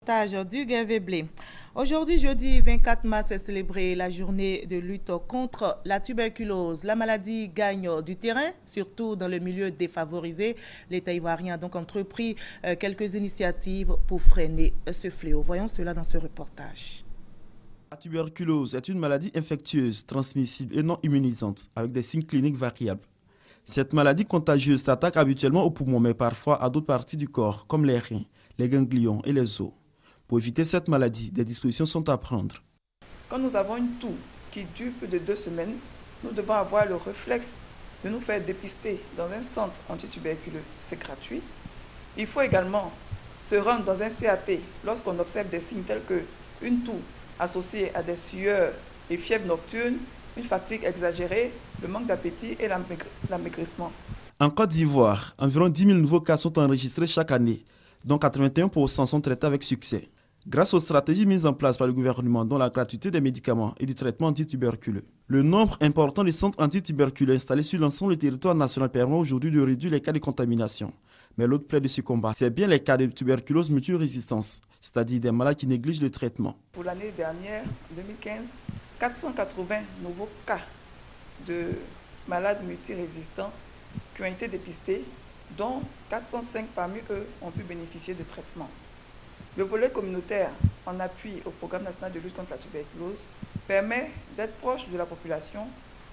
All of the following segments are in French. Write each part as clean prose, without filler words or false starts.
Du Gavé-Blé. Aujourd'hui, jeudi 24 mars, est célébrée la journée de lutte contre la tuberculose. La maladie gagne du terrain, surtout dans le milieu défavorisé. L'État ivoirien a donc entrepris quelques initiatives pour freiner ce fléau. Voyons cela dans ce reportage. La tuberculose est une maladie infectieuse, transmissible et non immunisante, avec des signes cliniques variables. Cette maladie contagieuse s'attaque habituellement aux poumons, mais parfois à d'autres parties du corps, comme les reins, les ganglions et les os. Pour éviter cette maladie, des dispositions sont à prendre. Quand nous avons une toux qui dure plus de 2 semaines, nous devons avoir le réflexe de nous faire dépister dans un centre antituberculeux. C'est gratuit. Il faut également se rendre dans un CAT lorsqu'on observe des signes tels qu'une toux associée à des sueurs et fièvre nocturne, une fatigue exagérée, le manque d'appétit et l'amaigrissement. En Côte d'Ivoire, environ 10 000 nouveaux cas sont enregistrés chaque année, dont 81% sont traités avec succès. Grâce aux stratégies mises en place par le gouvernement, dont la gratuité des médicaments et du traitement antituberculeux. Le nombre important de centres antituberculeux installés sur l'ensemble du territoire national permet aujourd'hui de réduire les cas de contamination. Mais l'autre plaie de ce combat, c'est bien les cas de tuberculose multirésistance, c'est-à-dire des malades qui négligent le traitement. Pour l'année dernière, 2015, 480 nouveaux cas de malades multirésistants qui ont été dépistés, dont 405 parmi eux ont pu bénéficier de traitements. Le volet communautaire, en appui au programme national de lutte contre la tuberculose, permet d'être proche de la population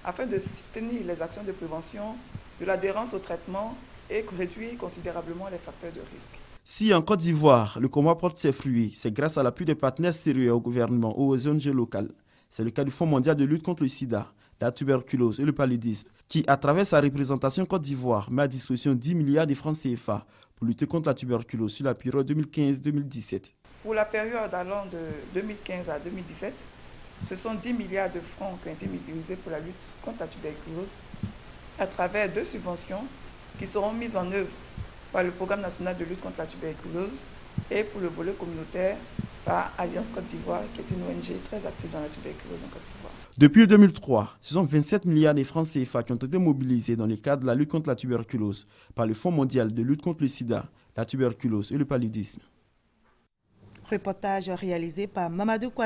afin de soutenir les actions de prévention, de l'adhérence au traitement et réduire considérablement les facteurs de risque. Si en Côte d'Ivoire, le combat porte ses fruits, c'est grâce à l'appui des partenaires sérieux au gouvernement ou aux ONG locales. C'est le cas du Fonds mondial de lutte contre le sida, la tuberculose et le paludisme, qui, à travers sa représentation Côte d'Ivoire, met à disposition 10 milliards de francs CFA pour lutter contre la tuberculose sur la période 2015-2017. Pour la période allant de 2015 à 2017, ce sont 10 milliards de francs qui ont été mobilisés pour la lutte contre la tuberculose à travers 2 subventions qui seront mises en œuvre par le programme national de lutte contre la tuberculose et pour le volet communautaire par Alliance Côte d'Ivoire, qui est une ONG très active dans la tuberculose en Côte d'Ivoire. Depuis 2003, ce sont 27 milliards de francs CFA qui ont été mobilisés dans le cadre de la lutte contre la tuberculose par le Fonds mondial de lutte contre le sida, la tuberculose et le paludisme. Reportage réalisé par Mamadou Kouaté.